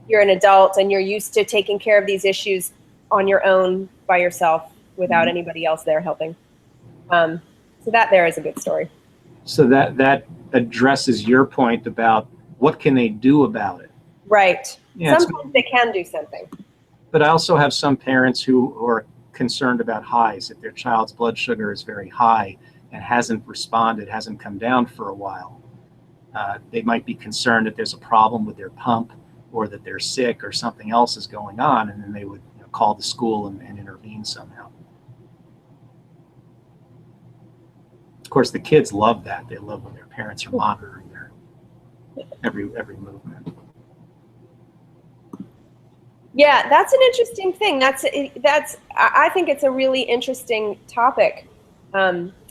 you're an adult and you're used to taking care of these issues on your own by yourself without anybody else there helping. So that there is a good story. So that addresses your point about what can they do about it. Right. Yeah, sometimes they can do something. But I also have some parents who are concerned about highs. If their child's blood sugar is very high and hasn't responded, hasn't come down for a while, they might be concerned that there's a problem with their pump or that they're sick or something else is going on, and then they would call the school and intervene somehow. Of course, the kids love that. They love when their parents are monitoring their every movement. Yeah, that's an interesting thing. I think it's a really interesting topic.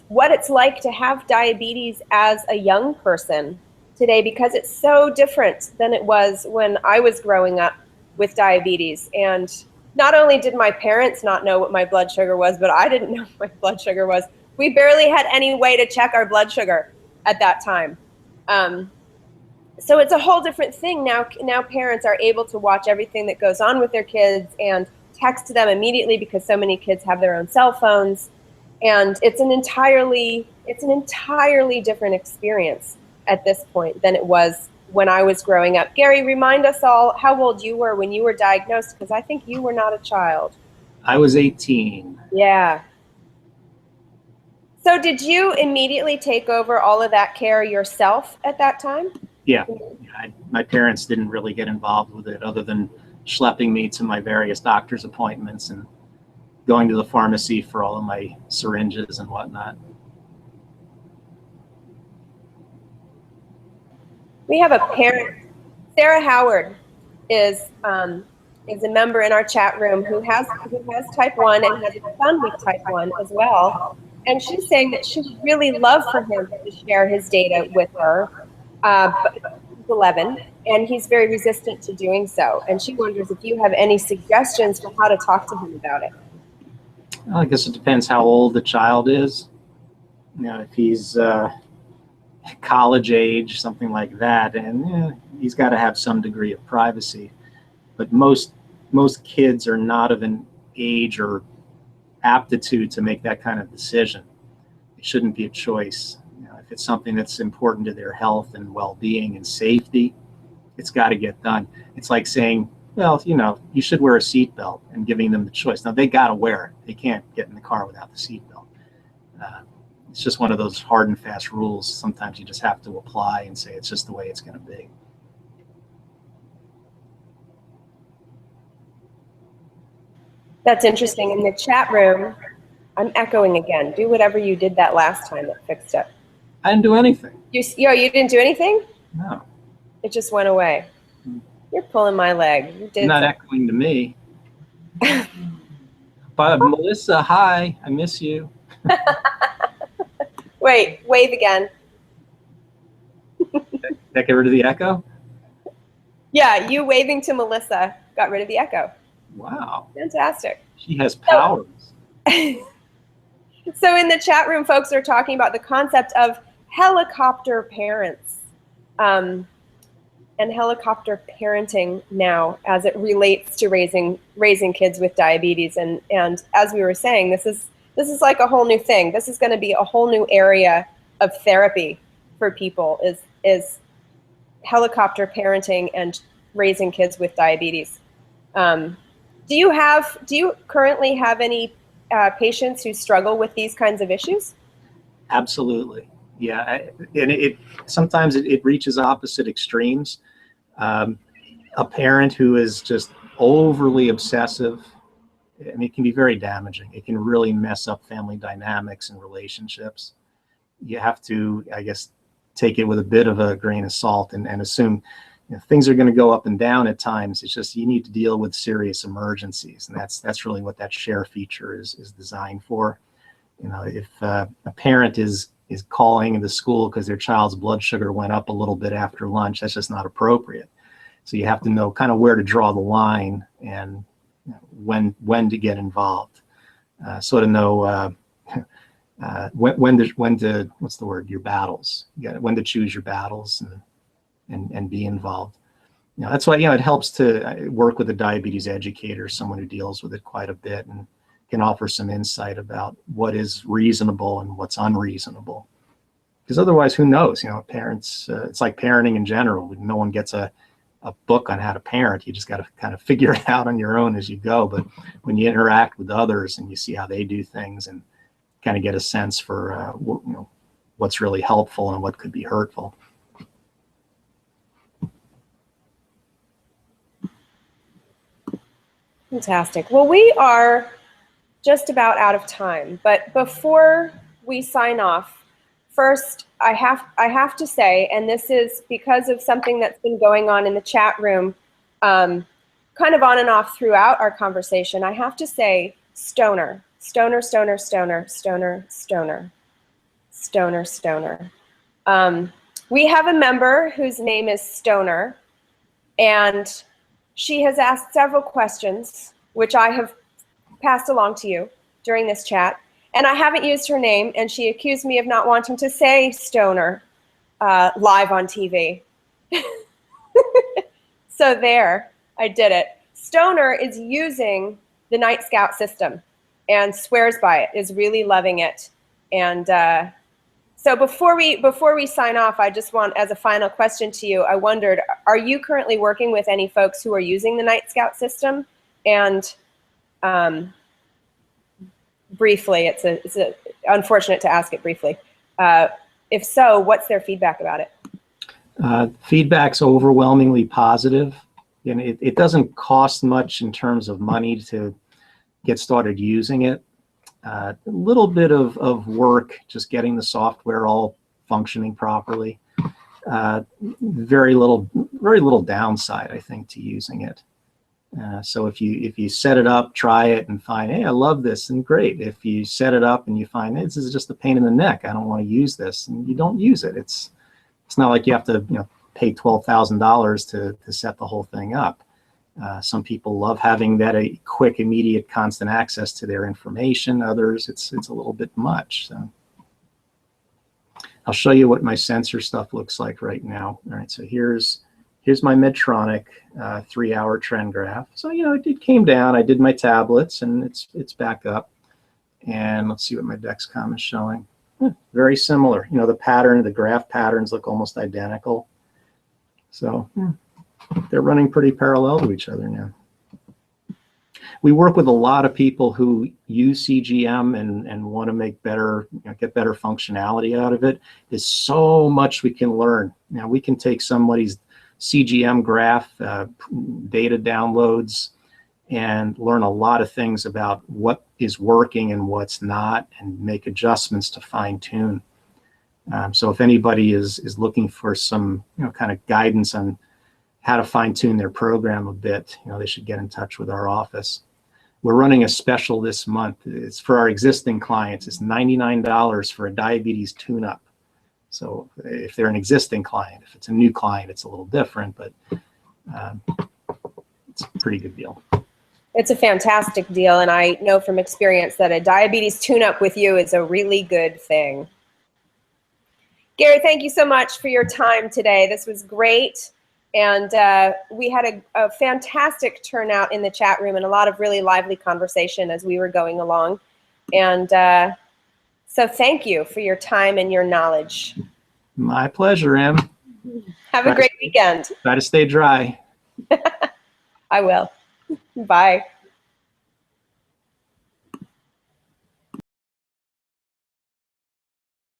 What it's like to have diabetes as a young person today, because it's so different than it was when I was growing up with diabetes. And not only did my parents not know what my blood sugar was, but I didn't know what my blood sugar was. We barely had any way to check our blood sugar at that time. So it's a whole different thing now. Now parents are able to watch everything that goes on with their kids and text them immediately, because so many kids have their own cell phones. And it's an entirely different experience at this point than it was when I was growing up. Gary, remind us all how old you were when you were diagnosed, because I think you were not a child. I was 18. Yeah. So did you immediately take over all of that care yourself at that time? Yeah, my parents didn't really get involved with it other than schlepping me to my various doctor's appointments and going to the pharmacy for all of my syringes and whatnot. We have a parent, Sarah Howard is a member in our chat room who has type 1 and has a son with type 1 as well. And she's saying that she would really love for him to share his data with her. But he's 11 and he's very resistant to doing so. And she wonders if you have any suggestions for how to talk to him about it. Well, I guess it depends how old the child is. You know, if he's college age, something like that, and he's got to have some degree of privacy. But most kids are not of an age or aptitude to make that kind of decision. It shouldn't be a choice. You know, if it's something that's important to their health and well-being and safety, it's got to get done. It's like saying, well, you know, you should wear a seatbelt, and giving them the choice. Now, they got to wear it. They can't get in the car without the seatbelt. It's just one of those hard and fast rules. Sometimes you just have to apply and say it's just the way it's going to be. That's interesting. In the chat room, I'm echoing again. Do whatever you did that last time that fixed it. I didn't do anything. You didn't do anything? No. It just went away. You're pulling my leg. You did. Not echoing to me. But Melissa, hi, I miss you. Wait, wave again. Did that get rid of the echo? Yeah, you waving to Melissa got rid of the echo. Wow. Fantastic. She has powers. So in the chat room, folks are talking about the concept of helicopter parents and helicopter parenting now as it relates to raising kids with diabetes. And as we were saying, this is like a whole new thing. This is going to be a whole new area of therapy for people is helicopter parenting and raising kids with diabetes. Do you currently have any patients who struggle with these kinds of issues? Absolutely. Yeah. And sometimes it reaches opposite extremes. A parent who is just overly obsessive, and it can be very damaging. It can really mess up family dynamics and relationships. You have to, I guess, take it with a bit of a grain of salt and assume things are going to go up and down at times. It's just you need to deal with serious emergencies, and that's really what that share feature is designed for. You know, if a parent is calling the school because their child's blood sugar went up a little bit after lunch, that's just not appropriate. So you have to know kind of where to draw the line and when to get involved. Sort of know when to what's the word, your battles. You got when to choose your battles and be involved. That's why it helps to work with a diabetes educator, someone who deals with it quite a bit and can offer some insight about what is reasonable and what's unreasonable. Because otherwise, who knows? Parents, it's like parenting in general. No one gets a book on how to parent. You just got to kind of figure it out on your own as you go. But when you interact with others and you see how they do things and kind of get a sense for what's really helpful and what could be hurtful. Fantastic. Well, we are just about out of time, but before we sign off, first I have to say, and this is because of something that's been going on in the chat room, kind of on and off throughout our conversation, I have to say stoner, stoner, stoner, stoner, stoner, stoner, stoner, stoner. We have a member whose name is Stoner, and she has asked several questions, which I have passed along to you during this chat. And I haven't used her name, and she accused me of not wanting to say Stoner live on TV. So there, I did it. Stoner is using the Night Scout system and swears by it, is really loving it. And so before we sign off, I just want, as a final question to you, I wondered, are you currently working with any folks who are using the Night Scout system? And briefly, it's unfortunate to ask it briefly. If so, what's their feedback about it? Feedback's overwhelmingly positive, and it doesn't cost much in terms of money to get started using it. A little bit of work just getting the software all functioning properly. Very little downside, I think, to using it. So if you set it up, try it, and find, hey, I love this, and great. If you set it up and you find, hey, this is just a pain in the neck, I don't want to use this, and you don't use it. It's not like you have to pay $12,000 to set the whole thing up. Some people love having that quick, immediate, constant access to their information. Others, it's a little bit much. So I'll show you what my sensor stuff looks like right now. All right, so here's my Medtronic 3-hour trend graph. So it came down. I did my tablets, and it's back up. And let's see what my Dexcom is showing. Very similar. The pattern, the graph patterns look almost identical. So they're running pretty parallel to each other now. We work with a lot of people who use CGM and want to make better, get better functionality out of it. There's so much we can learn. Now we can take somebody's CGM graph, data downloads, and learn a lot of things about what is working and what's not, and make adjustments to fine tune. So if anybody is looking for some kind of guidance on how to fine tune their program a bit, they should get in touch with our office. We're running a special this month. It's for our existing clients. It's $99 for a diabetes tune-up. So if they're an existing client, if it's a new client, it's a little different, but it's a pretty good deal. It's a fantastic deal, and I know from experience that a diabetes tune-up with you is a really good thing. Gary, thank you so much for your time today. This was great, and we had a fantastic turnout in the chat room and a lot of really lively conversation as we were going along. And so thank you for your time and your knowledge. My pleasure, Em. Have a great weekend. Try to stay dry. I will. Bye.